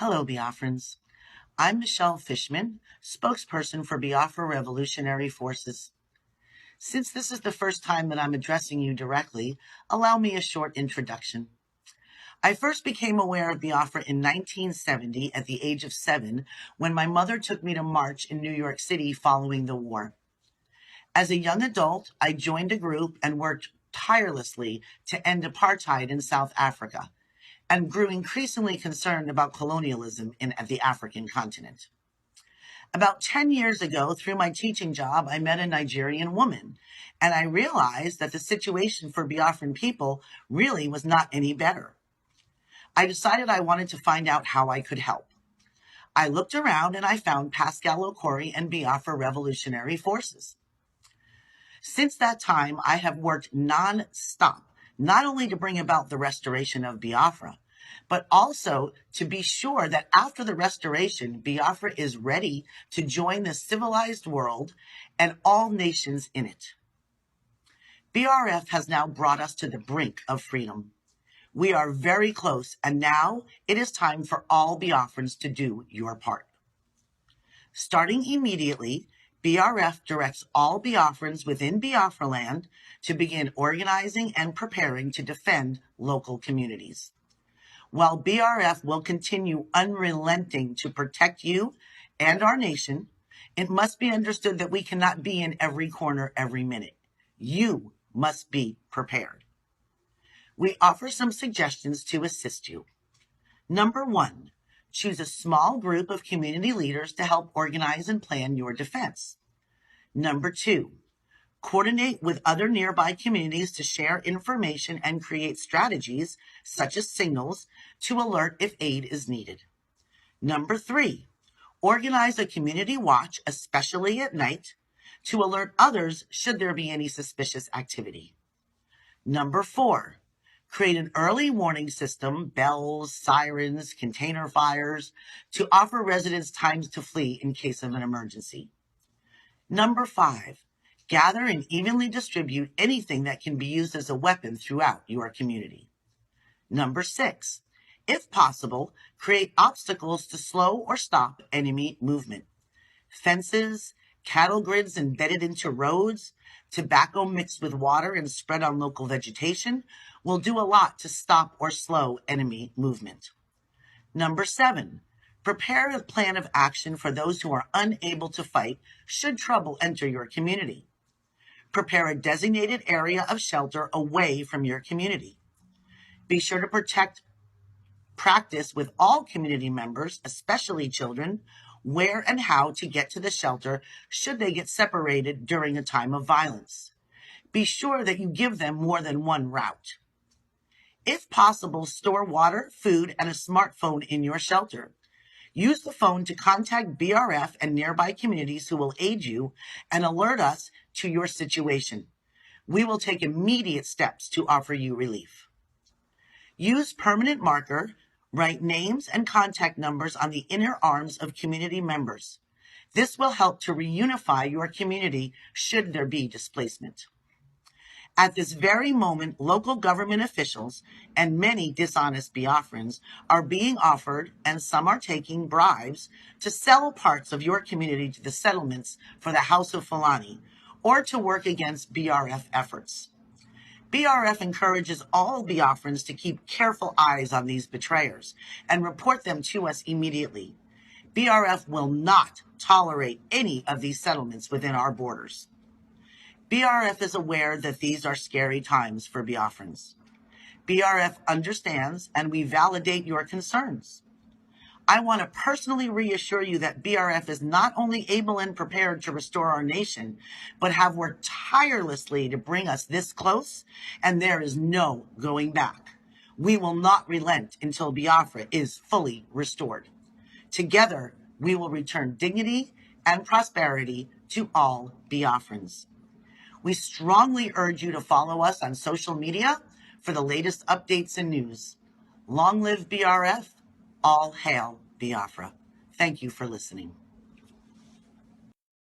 Hello, Biafrans. I'm Michelle Fishman, spokesperson for Biafra Revolutionary Forces. Since this is the first time that I'm addressing you directly, allow me a short introduction. I first became aware of Biafra in 1970 at the age of 7 when my mother took me to march in New York City following the war. As a young adult, I joined a group and worked tirelessly to end apartheid in South Africa, and grew increasingly concerned about colonialism at the African continent. About 10 years ago, through my teaching job, I met a Nigerian woman, and I realized that the situation for Biafran people really was not any better. I decided I wanted to find out how I could help. I looked around and I found Pascal Okori and Biafra Revolutionary Forces. Since that time, I have worked non-stop, not only to bring about the restoration of Biafra, but also to be sure that after the restoration, Biafra is ready to join the civilized world and all nations in it. BRF has now brought us to the brink of freedom. We are very close, and now it is time for all Biafrans to do your part. Starting immediately, BRF directs all Biafrans within Biafra land to begin organizing and preparing to defend local communities. While BRF will continue unrelenting to protect you and our nation, it must be understood that we cannot be in every corner every minute. You must be prepared. We offer some suggestions to assist you. Number 1, choose a small group of community leaders to help organize and plan your defense. Number 2, coordinate with other nearby communities to share information and create strategies, such as signals, to alert if aid is needed. Number 3, organize a community watch, especially at night, to alert others should there be any suspicious activity. Number 4, create an early warning system, bells, sirens, container fires, to offer residents times to flee in case of an emergency. Number 5, gather and evenly distribute anything that can be used as a weapon throughout your community. Number 6, if possible, create obstacles to slow or stop enemy movement. Fences, cattle grids embedded into roads, tobacco mixed with water and spread on local vegetation will do a lot to stop or slow enemy movement. Number 7, prepare a plan of action for those who are unable to fight should trouble enter your community. Prepare a designated area of shelter away from your community. Be sure to practice with all community members, especially children, where and how to get to the shelter should they get separated during a time of violence. Be sure that you give them more than one route. If possible, store water, food, and a smartphone in your shelter. Use the phone to contact BRF and nearby communities who will aid you and alert us to your situation. We will take immediate steps to offer you relief. Use permanent marker, write names and contact numbers on the inner arms of community members. This will help to reunify your community should there be displacement. At this very moment, local government officials and many dishonest Biafrans are being offered, and some are taking, bribes to sell parts of your community to the settlements for the House of Fulani or to work against BRF efforts. BRF encourages all Biafrans to keep careful eyes on these betrayers and report them to us immediately. BRF will not tolerate any of these settlements within our borders. BRF is aware that these are scary times for Biafrans. BRF understands, and we validate your concerns. I want to personally reassure you that BRF is not only able and prepared to restore our nation, but have worked tirelessly to bring us this close, and there is no going back. We will not relent until Biafra is fully restored. Together, we will return dignity and prosperity to all Biafrans. We strongly urge you to follow us on social media for the latest updates and news. Long live BRF, all hail Biafra. Thank you for listening.